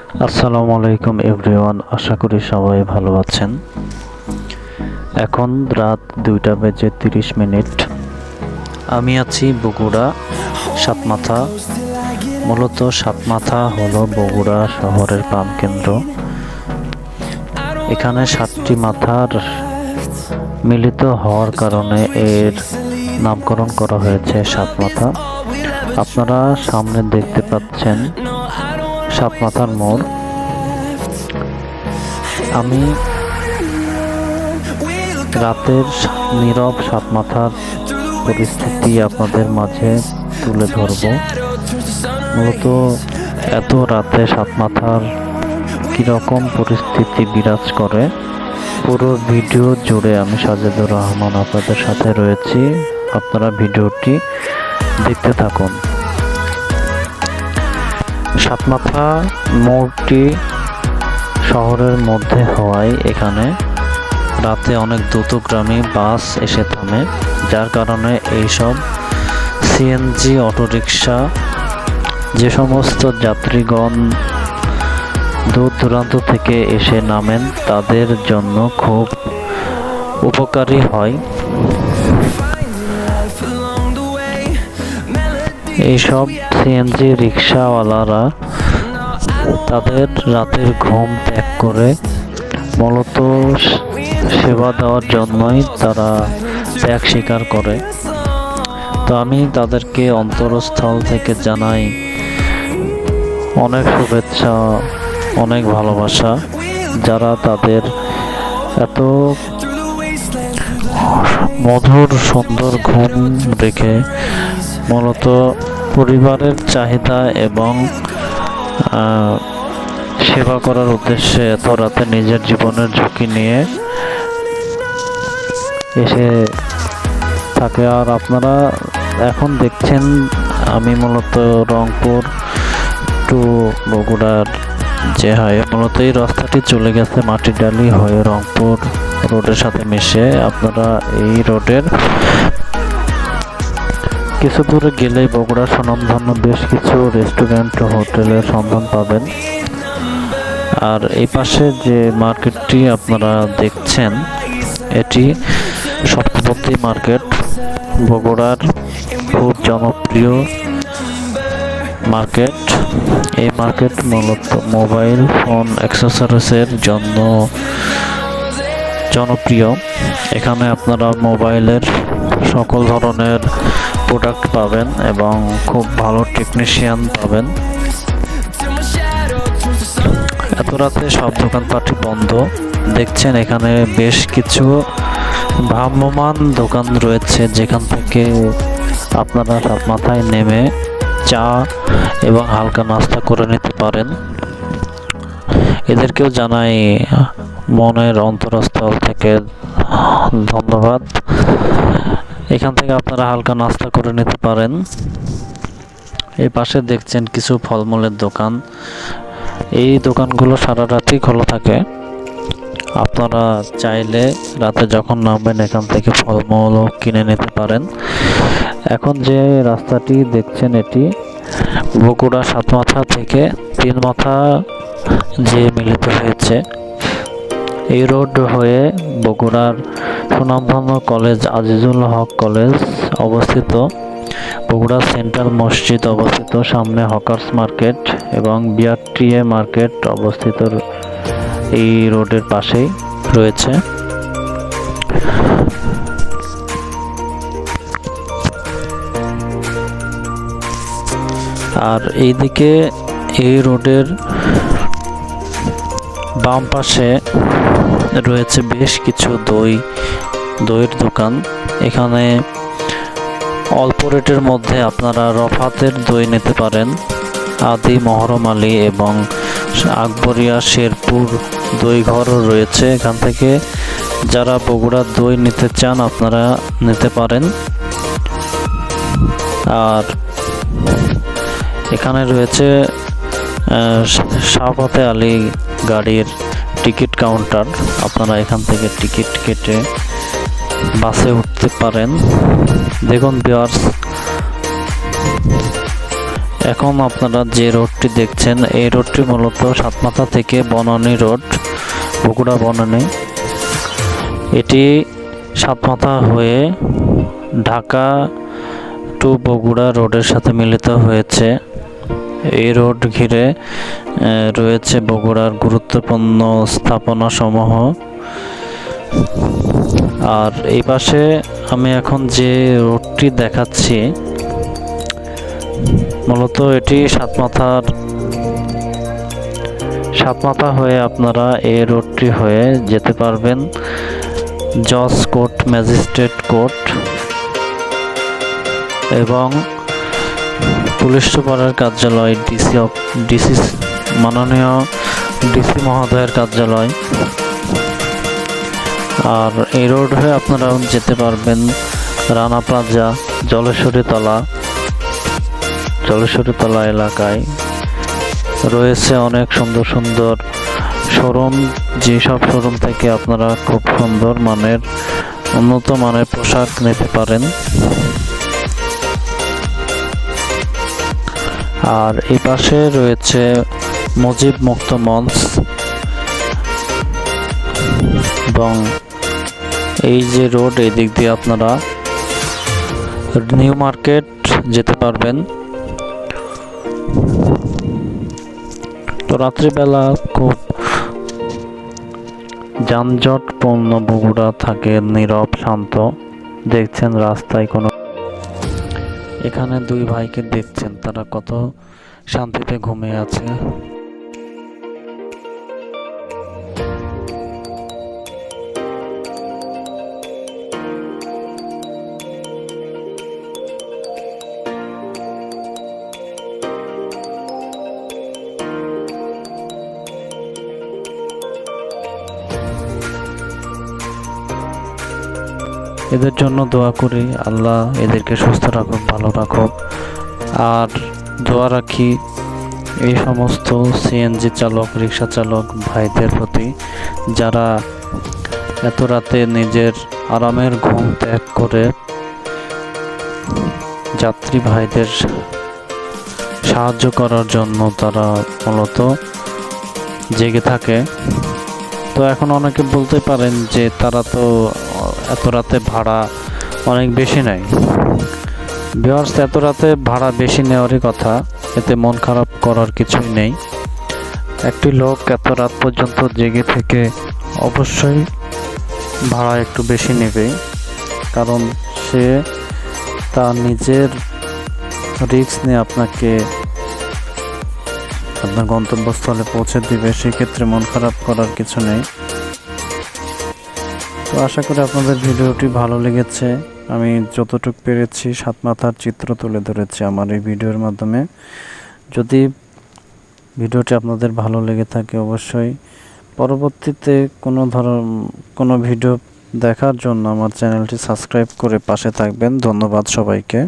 আসসালামু আলাইকুম এভরিওয়ান, আশা করি সবাই ভালো আছেন। এখন রাত 2:30। আমি আছি বগুড়া সাতমাথা। মূলত সাতমাথা হলো বগুড়া শহরের প্রাণকেন্দ্র। এখানে 7টি মাথার মিলিত হওয়ার কারণে এর নামকরণ করা হয়েছে সাতমাথা। আপনারা সামনে দেখতে পাচ্ছেন সাতমাথার মোড়। আমি রাতের নীরব সাতমাথার পরিস্থিতি আপনাদের মাঝে তুলে ধরব। মূলত এত রাতে সাতমাথার কীরকম পরিস্থিতি বিরাজ করে, পুরো ভিডিও জুড়ে আমি সাজেদুর রহমান আপনাদের সাথে রয়েছি। আপনারা ভিডিওটি দেখতে থাকুন। সাতমাথা মোড়টি শহরের মধ্যে হওয়ায় এখানে রাতে অনেক দ্রুতগামী বাস এসে থামে, যার কারণে এইসব সিএনজি অটোরিকশা, যে সমস্ত যাত্রীগণ দূর দূরান্ত থেকে এসে নামেন তাদের জন্য খুব উপকারী হয়। এইসব সিএনজি রিক্সাওয়ালারা তাদের রাতের ঘুম ত্যাগ করে মূলত সেবা দেওয়ার জন্যই তারা ত্যাগ স্বীকার করে। তো আমি তাদেরকে অন্তরস্থল থেকে জানাই অনেক শুভেচ্ছা, অনেক ভালোবাসা, যারা তাদের এত মধুর সুন্দর ঘুম রেখে মূলত পরিবারের চাহিদা এবং সেবা করার উদ্দেশ্যে এত রাতে নিজের জীবনের ঝুঁকি নিয়ে এসে থাকে। আর আপনারা এখন দেখছেন আমি মূলত রংপুর টু বগুড়ার যে হয়, মূলত এই রাস্তাটি চলে গেছে মাটিডালি হয়ে রংপুর রোডের সাথে মিশে। আপনারা এই রোডের কিছু দূরে গেলেই বগুড়ার স্বনামধন্য বেশ কিছু রেস্টুরেন্ট ও হোটেলের সন্ধান পাবেন। আর এই পাশে যে মার্কেটটি আপনারা দেখছেন, এটি সপ্তপতি মার্কেট, বগুড়ার খুব জনপ্রিয় মার্কেট। এই মার্কেট মূলত মোবাইল ফোন অ্যাক্সেসরিজের জন্য জনপ্রিয়। এখানে আপনারা মোবাইলের সকল ধরনের প্রোডাক্ট পাবেন এবং খুব ভালো টেকনিশিয়ান পাবেন। এত রাতে সব দোকানপাটই বন্ধ। দেখছেন এখানে বেশ কিছু ভ্রাম্যমান দোকান রয়েছে, যেখান থেকে আপনারা সাতমাথায় নেমে চা এবং হালকা নাস্তা করে নিতে পারেন। এদেরকেও জানাই মনের অন্তরস্থল থেকে ধন্যবাদ। এখান থেকে আপনারা হালকা নাস্তা করে নিতে পারেন। এই পাশে দেখছেন কিছু ফলমূলের দোকান। এই দোকানগুলো সারা রাতই খোলা থাকে। আপনারা চাইলে রাতে যখন নামবেন এখান থেকে ফলমূলও কিনে নিতে পারেন। এখন যে রাস্তাটি দেখছেন এটি বগুড়া সাতমাথা থেকে 3 মাথা যে মিলিত হয়েছে। এই রোড হয়ে বগুড়ার সুনামধন্য কলেজ আজিজুল হক কলেজ অবস্থিত, বগুড়া সেন্ট্রাল মসজিদ অবস্থিত, সামনে হকার্স মার্কেট এবং বিআরটিএ মার্কেট অবস্থিত এই রোডের পাশেই রয়েছে। আর এইদিকে এই রোডের বাম পাশে রয়েছে বেশ কিছু দইয়ের দোকান। এখানে অল্প রেটের মধ্যে আপনারা রফাতের দই নিতে পারেন। আদি, মহরম আলী এবং আকবরিয়া, শেরপুর দই ঘরও রয়েছে। এখান থেকে যারা বগুড়ার দই নিতে চান আপনারা নিতে পারেন। আর এখানে রয়েছে শাহফতে আলী গাড়ির টিকিট কাউন্টার। আপনারা এখান থেকে টিকিট কেটে বাসে উঠতে পারেন। দেখুন ভিউয়ার্স, এখন আপনারা যে রোডটি দেখছেন এই রোডটি মূলত সাতমাথা থেকে বনানী রোড, বগুড়া বনানী। এটি সাতমাথা হয়ে ঢাকা টু বগুড়া রোডের সাথে মিলিত হয়েছে। এই রোড ঘিরে রয়েছে বগুড়ার গুরুত্বপূর্ণ স্থাপনা সমূহ। আর এই পাশে আমি এখন যে রোডটি দেখাচ্ছি মূলত এটি সাতমাথা হয়ে আপনারা এই রোডটি হয়ে যেতে পারবেন জজ কোর্ট, ম্যাজিস্ট্রেট কোর্ট এবং পুলিশ সুপারের কার্যালয়, ডিসি মাননীয় ডিসি মহোদয়ের কার্যালয়। আর এই রোড হয়ে আপনারা যেতে পারবেন রানা প্লাজা, জলেশ্বরী তলা এলাকায় রয়েছে অনেক সুন্দর সুন্দর শোরুম, যেসব শোরুম থেকে আপনারা খুব সুন্দর মানের, উন্নত মানের পোশাক নিতে পারেন। আর এই পাশে রয়েছে মুজিব মুক্ত মঞ্চ এবং এই যে রোড, এই দিক দিয়ে আপনারা নিউ মার্কেট যেতে পারবেন। তো রাত্রিবেলা খুব যানজটপূর্ণ বগুড়া থাকে নীরব শান্ত। দেখছেন রাস্তায় কোনো, এখানে দুই ভাইকে দেখছেন তারা কত শান্তিতে ঘুমিয়ে আছে। এদের জন্য দোয়া করি আল্লাহ এদেরকে সুস্থ রাখুক, ভালো রাখুক। আর দোয়া রাখি এই সমস্ত সিএনজি চালক, রিক্সা চালক ভাইদের প্রতি, যারা এত রাতে নিজের আরামের ঘুম ত্যাগ করে যাত্রী ভাইদের সাহায্য করার জন্য তারা মূলত জেগে থাকে। তো এখন অনেকে বলতে পারেন যে তারা তো এত রাতে ভাড়া অনেক বেশি নেয়। ভিউয়ার্স, এত রাতে ভাড়া বেশি নেওয়ারই কথা, এতে মন খারাপ করার কিছুই নেই। একটি লোক এত রাত পর্যন্ত জেগে থেকে অবশ্যই ভাড়া একটু বেশি নেবে, কারণ সে তার নিজের রিস্ক নিয়ে আপনাকে আপনার গন্তব্যস্থলে পৌঁছে দিবে। সেক্ষেত্রে মন খারাপ করার কিছু নেই। তো আশা করি আপনাদের ভিডিওটি ভালো লেগেছে। আমি যতটুকু পেরেছি সাতমাথার চিত্র তুলে ধরেছি আমার এই ভিডিওর মাধ্যমে। যদি ভিডিওটি আপনাদের ভালো লেগে থাকে অবশ্যই পরবর্তীতে কোনো ভিডিও দেখার জন্য আমার চ্যানেলটি সাবস্ক্রাইব করে পাশে থাকবেন। ধন্যবাদ সবাইকে।